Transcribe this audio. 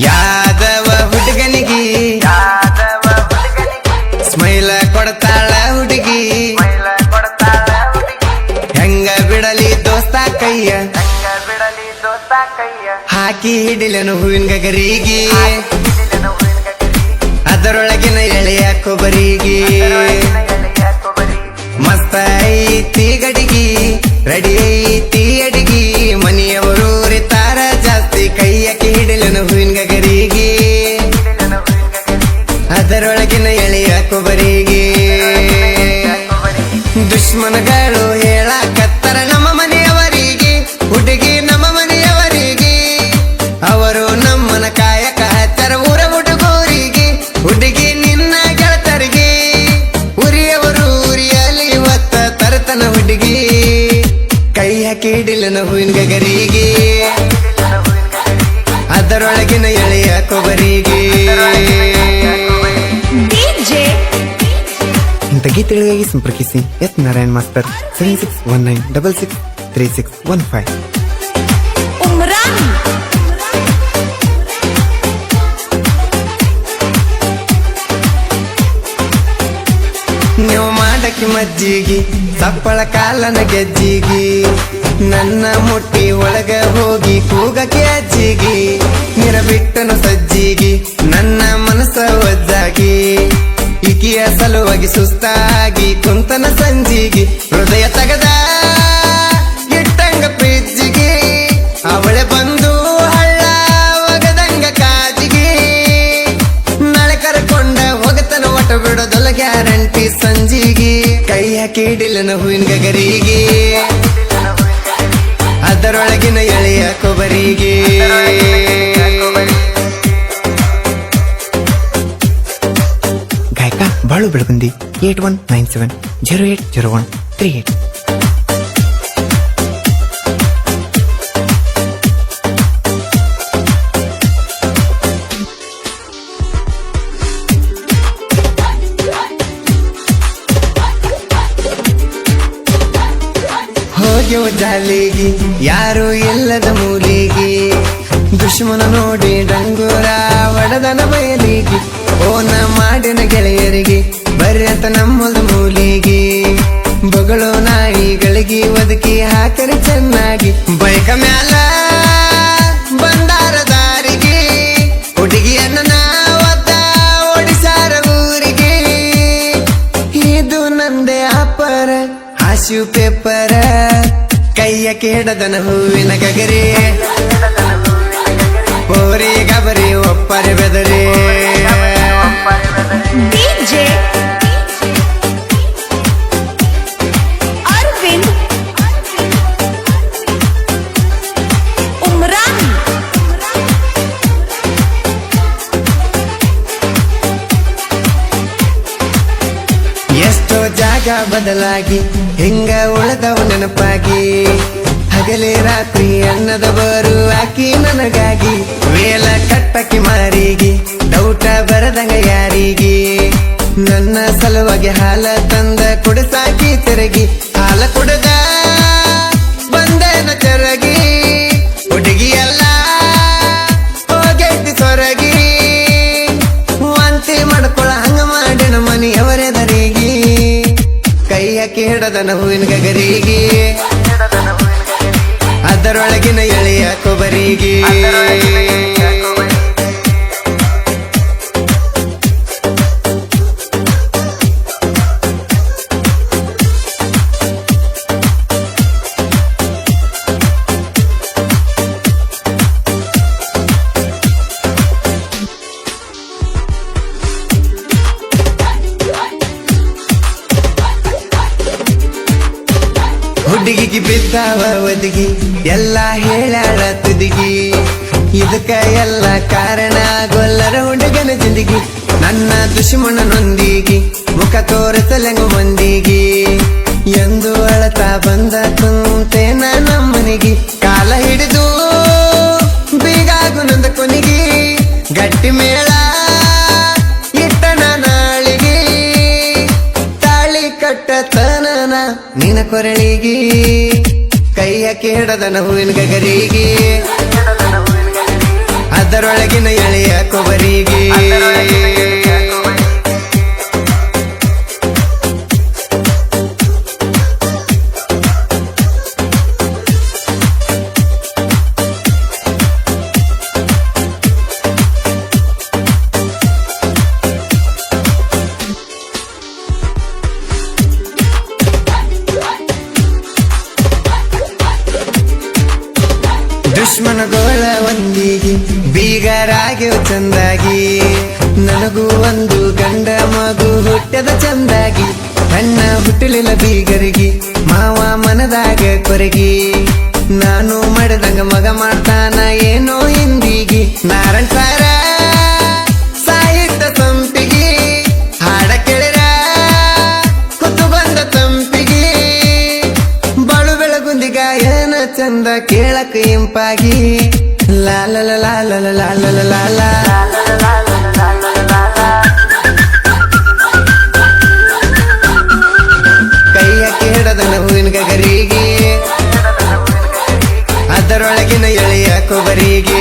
ಯಾದವ ಹುಡುಗನಿಗೆ ಸ್ಮೈಲ ಕೊಡ್ತಾಳ ಹುಡುಗಿ ಹೆಂಗ ಬಿಡಲಿ ದೋಸ್ತ ಕೈಯ ಹಾಕಿ ಹಿಡಿಲನು ಹೂವಿನ ಗಗರಿಗೆ ಅದರೊಳಗಿನ ಎಳೆಯ ಕೊಬ್ಬರಿಗೆ ಮಸ್ತ ಐತಿ ಗಡಿಗಿ ರೆಡಿ ಐತಿ ಅಡಿಗಿ ಮನೆಯವರು ರಿತಾರ ಜಾಸ್ತಿ ಕೈಯಕ್ಕೆ ಹಿಡಿಲನು ಹೂವಿನ ಗಗರಿಗೆ ಅದರೊಳಗಿನ ಎಳೆಯ ಕೊಬ್ಬರಿಗೆ ದುಶ್ಮನಗಳು ಹೇಳಕತ್ತರ ನಮ್ಮ ಮನೆಯವರಿಗೆ ಹುಡುಗಿ ನಮ್ಮ ಮನೆಯವರಿಗೆ ಅವರು ನಮ್ಮನ ಕಾಯಕ ಹತ್ತರ ಊರ ಹುಡುಗರಿಗೆ ಹುಡುಗಿ ನಿನ್ನ ಗೆಳತರಿಗೆ ಉರಿಯವರು ಉರಿಯಲಿ ಒತ್ತ ತರತನ ಹುಡುಗಿ ಕೈ ಹಾಕಿ ಹಿಡಿಲನ ಹೂವಿನ ಗಗರಿಗೆ ಅದರೊಳಗಿನ ಎಳೆಯ ಕೊಬ್ಬರಿಗೆ ಇಂಥ ಗೀತೆಗಳಿಗಾಗಿ ಸಂಪರ್ಕಿಸಿ ಎಸ್ ನಾರಾಯಣ್ ಮಾಸ್ತರ್ 7619663615. ನೀವು ಮಾಡಕ್ಕೆ ಮಜ್ಜಿಗಿ ಸಪ್ಪಳ ಕಾಲನ ಗೆಜ್ಜಿಗಿ ನನ್ನ ಮುಟ್ಟಿ ಒಳಗ ಹೋಗಿ ಕೂಗಕ್ಕೆ ಅಜ್ಜಿಗಿ ನಿರ ಬಿಟ್ಟನು ಸಜ್ಜಿಗಿ ನನ್ನ ಮನಸ್ಸ ಒಜ್ಜಾಗಿ ಇಕಿಯ ಸಲುವಾಗಿ ಸುಸ್ತಾಗಿ ಕುಂತನ ಸಂಜಿಗಿ ಹೃದಯ ತಗದ ಇಟ್ಟಂಗ ಪ್ರಿಜ್ಜಿಗೆ ಅವಳೆ ಬಂದು ಹಳ್ಳ ಒಗದಂಗ ಕಾಜಿಗೆ ನಾಳೆ ಕರ್ಕೊಂಡ ಹೋಗತನ ಒಟ ಬಿಡೋದಲ್ಲ ಗ್ಯಾರಂಟಿ ಸಂಜಿಗೆ ಕೈ ಹಾಕಿ ಹಿಡಿಲನ ಹೂವಿನ ಗಗರಿಗೆ ಅದರೊಳಗಿನ ಎಳೆಯ ಕೊಬ್ಬರಿಗೆ ಗಾಯಕ ಬಾಳು ಬೆಳಗುಂದಿ 8197080138. ಹೋಗ್ಯೋ ಜಾಲಿಗಿ ಯಾರು ಇಲ್ಲದ ಮೂಲಿಗಿ ದುಶ್ಮನ ನೋಡಿ ಡಂಗೂರ ಒಡದನ ಬಯಲಿಗಿ ಓನ ಮಾಡಿನ ಗೆಳೆಯರಿಗೆ ಬರ್ಯಂತ ನಮ್ಮದ ಮೂಲಿಗಿ ಬಗಳು ನಾಯಿಗಳಿಗೆ ಒದಕಿ ಹಾಕರಿ ಚೆನ್ನಾಗಿ ಬೈಕ ಮ್ಯಾಲ ಬಂದಾರ ದಾರಿಗೆ ಹುಡುಗಿಯನ್ನ ಒದ್ದ ಓಡಿಸಾರ ಊರಿಗೆ ಇದು ನಂದೇ ಅಪರ ಹಾಸ್ಯು ಪೇಪರ ಕೈಯ ಕೇಡದನ ಹೂವಿನ ಗಗರಿ ಓರಿ ಗಬರಿ ಒಪ್ಪರೆ ಬೆದರಿ ಅರವಿಂದ್ ಉಮ್ರಾನ್ ಎಷ್ಟೋ ಜಾಗ ಬದಲಾಗಿ ಹಿಂಗ ಉಳದವು ನೆನಪಾಗಿ ಹಗಲೇ ರಾತ್ರಿ ಅನ್ನದ ಬರು ಹಾಕಿ ನನಗಾಗಿ ವೇಲ ಕಟ್ಟಕ್ಕೆ ಮಾರಿಗೆ ಡೌಟ ಬರದಂಗ ಯಾರಿಗೆ ನನ್ನ ಸಲುವಾಗಿ ಹಾಲ ತಂದ ಕುಡಿಸಾಕಿ ತಿರುಗಿ ಹಾಲ ಕುಡದ ಬಂದೇನ ಚೆರಗಿ ಹುಡುಗಿಯಲ್ಲ ಹೋಗೈತಿ ಸೊರಗಿ ವಾಂತಿ ಮಾಡ್ಕೊಳ ಹಂಗ ಮಾಡಿನ ಮನೆಯವರೆದರಿಗೆ ಕೈಯ ಕೇಡದನ ಹೂವಿನ ಗಗರಿಗೆ ಅದರೊಳಗಿನ ಎಳೆಯ ಕೊಬ್ಬರಿಗೆ ಹುಡುಗಿಗೆ ಬಿದ್ದಾವ ಒದಗಿ ಎಲ್ಲ ಹೇಳಾಳ ತುದಿಗಿ ಇದಕ್ಕ ಎಲ್ಲ ಕಾರಣ ಗೊಲ್ಲರ ಹುಡುಗನ ಜಿಂದಗಿ ನನ್ನ ದುಶ್ಮನನೊಂದಿಗಿ ಮುಖ ತೋರಿಸಲೆಂಗು ಮಂದಿಗಿ ಎಂದು ಅಳತಾ ಬಂದ ಕುಂತೇನ ನಮ್ಮನಿಗಿ ಕಾಲ ಹಿಡಿದು ಬೀಗಾಗು ನಂದ ಕೊನಿಗಿ ಗಟ್ಟಿ ಮೇಳ ಇಟ್ಟನ ನಾಳಿಗೆ ತಾಳಿ ಕಟ್ಟತನ ನಿನ ಕೊರಳಿಗಿ ಕೈಯ ಕೇಡದನ ಹೂವಿನ ಗಗರಿಗೆ ಅದರೊಳಗಿನ ಎಳೆಯ ಕೊಬರಿಗೆ ದುಶ್ಮನಗೋಳ ಒಂದಿಗೆ ಬೀಗರಾಗ್ಯವ ಚಂದಾಗಿ ನನಗೂ ಒಂದು ಗಂಡ ಮಗು ಹುಟ್ಟದ ಚಂದಾಗಿ ಅಣ್ಣ ಹುಟ್ಟಲಿಲ್ಲ ಬೀಗರಿಗೆ ಮಾವ ಮನದಾಗ ಕೊರಗಿ ನಾನು ಮಾಡಿದಂಗ ಮಗ ಮಾಡ್ತಾನ ಏನೋ ಹಿಂದಿಗಿ ನಾರಾಯಣ್ ಸಾರ ಸಾಹಿತ್ಯ ಸಂಪಿಗೆ ಹಾಡ ಕೇಳಿರ ಕುತ್ತು ಬಂದ ತಂಪಿಗೆ ಬಾಳು ಬೆಳಗುಂದಿ ಗಾಯನ ಚಂದ ಕೇಳಕ ಇಂಪಾಗಿ ಲಾಲ ಲಾಲ ಲಾಲ ಲಾಲ ಕೈಯ ಕೇಳದನ ಹೂವಿನ ಗಗರಿಗೆ ಅದರೊಳಗಿನ ಎಳೆಯ ಕೊಬರಿಗೆ